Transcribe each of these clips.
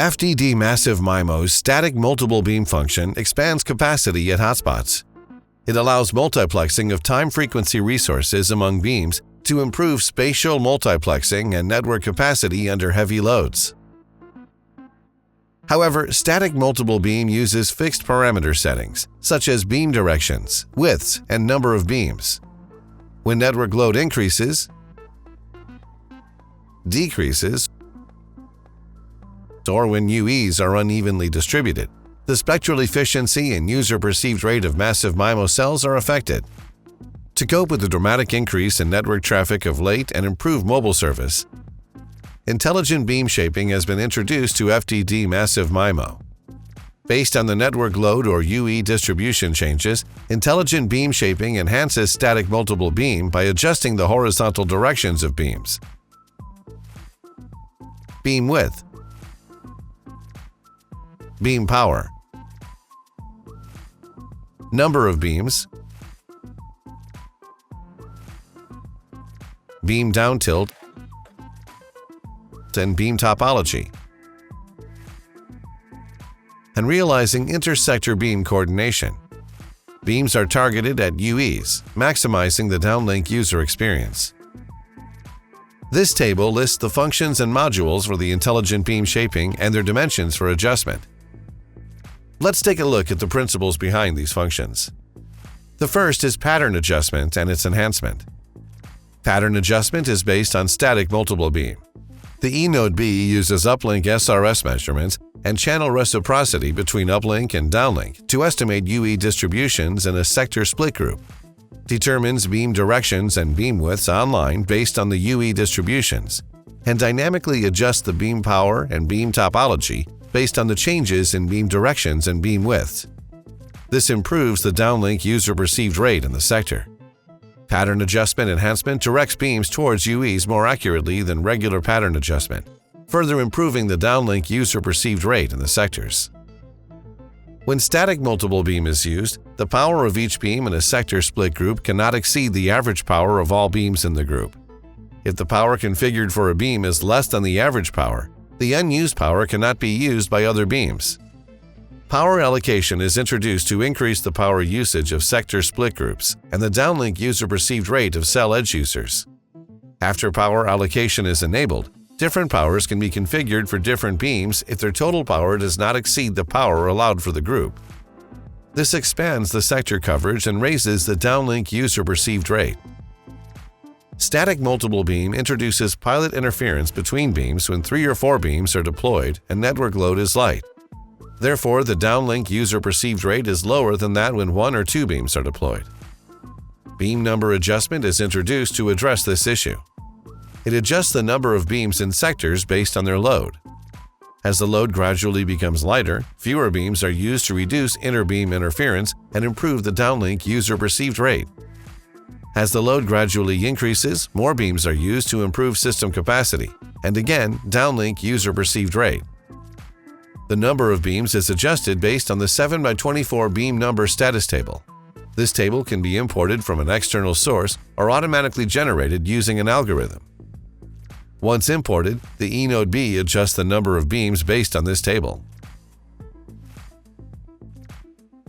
FDD Massive MIMO's static multiple beam function expands capacity at hotspots. It allows multiplexing of time-frequency resources among beams to improve spatial multiplexing and network capacity under heavy loads. However, static multiple beam uses fixed parameter settings, such as beam directions, widths, and number of beams. When network load increases, decreases, or when UEs are unevenly distributed, the spectral efficiency and user-perceived rate of massive MIMO cells are affected. To cope with the dramatic increase in network traffic of late and improve mobile service, intelligent beam shaping has been introduced to FDD Massive MIMO. Based on the network load or UE distribution changes, intelligent beam shaping enhances static multiple beam by adjusting the horizontal directions of beams. Beam width, beam power, number of beams, beam down tilt, and beam topology, and realizing intersector beam coordination. Beams are targeted at UEs, maximizing the downlink user experience. This table lists the functions and modules for the intelligent beam shaping and their dimensions for adjustment. Let's take a look at the principles behind these functions. The first is pattern adjustment and its enhancement. Pattern adjustment is based on static multiple beam. The E-node B uses uplink SRS measurements and channel reciprocity between uplink and downlink to estimate UE distributions in a sector split group, determines beam directions and beam widths online based on the UE distributions, and dynamically adjusts the beam power and beam topology based on the changes in beam directions and beam widths. This improves the downlink user-perceived rate in the sector. Pattern adjustment enhancement directs beams towards UEs more accurately than regular pattern adjustment, further improving the downlink user-perceived rate in the sectors. When static multiple beam is used, the power of each beam in a sector split group cannot exceed the average power of all beams in the group. If the power configured for a beam is less than the average power, the unused power cannot be used by other beams. Power allocation is introduced to increase the power usage of sector split groups and the downlink user-perceived rate of cell edge users. After power allocation is enabled, different powers can be configured for different beams if their total power does not exceed the power allowed for the group. This expands the sector coverage and raises the downlink user-perceived rate. Static multiple beam introduces pilot interference between beams when 3 or 4 beams are deployed and network load is light. Therefore, the downlink user-perceived rate is lower than that when 1 or 2 beams are deployed. Beam number adjustment is introduced to address this issue. It adjusts the number of beams in sectors based on their load. As the load gradually becomes lighter, fewer beams are used to reduce inter-beam interference and improve the downlink user-perceived rate. As the load gradually increases, more beams are used to improve system capacity, and again, downlink user-perceived rate. The number of beams is adjusted based on the 7x24 beam number status table. This table can be imported from an external source or automatically generated using an algorithm. Once imported, the E-node B adjusts the number of beams based on this table.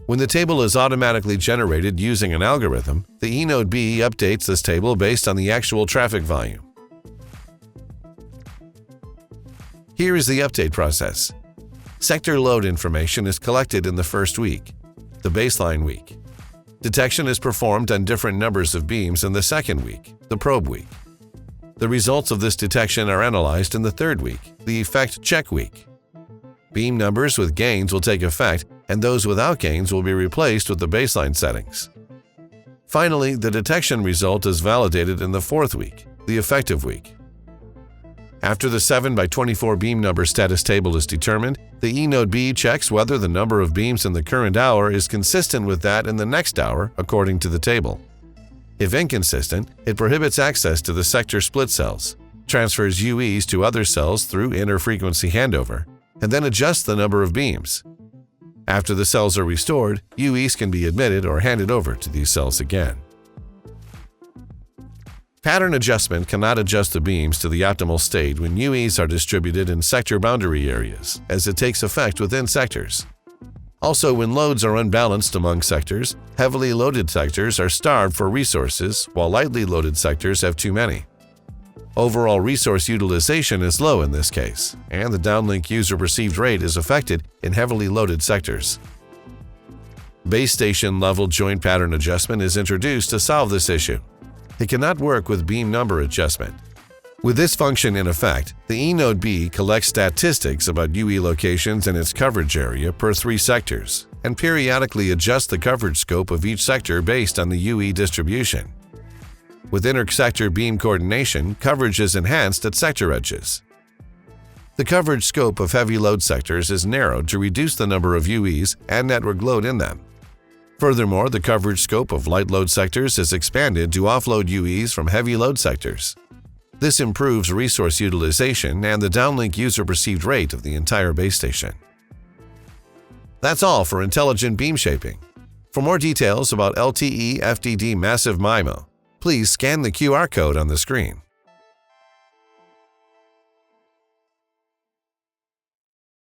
When the table is automatically generated using an algorithm, the E-node B updates this table based on the actual traffic volume. Here is the update process. Sector load information is collected in the first week, the baseline week. Detection is performed on different numbers of beams in the second week, the probe week. The results of this detection are analyzed in the third week, the effect check week. Beam numbers with gains will take effect, and those without gains will be replaced with the baseline settings. Finally, the detection result is validated in the fourth week, the effective week. After the 7x24 beam number status table is determined, the E-node B checks whether the number of beams in the current hour is consistent with that in the next hour according to the table. If inconsistent, it prohibits access to the sector split cells, transfers UEs to other cells through inter-frequency handover, and then adjusts the number of beams. After the cells are restored, UEs can be admitted or handed over to these cells again. Pattern adjustment cannot adjust the beams to the optimal state when UEs are distributed in sector boundary areas, as it takes effect within sectors. Also, when loads are unbalanced among sectors, heavily loaded sectors are starved for resources, while lightly loaded sectors have too many. Overall resource utilization is low in this case, and the downlink user perceived rate is affected in heavily loaded sectors. Base station level joint pattern adjustment is introduced to solve this issue. It cannot work with beam number adjustment. With this function in effect, the E-Node B collects statistics about UE locations in its coverage area per 3 sectors and periodically adjusts the coverage scope of each sector based on the UE distribution. With inter-sector beam coordination, coverage is enhanced at sector edges. The coverage scope of heavy load sectors is narrowed to reduce the number of UEs and network load in them. Furthermore, the coverage scope of light load sectors is expanded to offload UEs from heavy load sectors. This improves resource utilization and the downlink user perceived rate of the entire base station. That's all for intelligent beam shaping. For more details about LTE FDD Massive MIMO, please scan the QR code on the screen.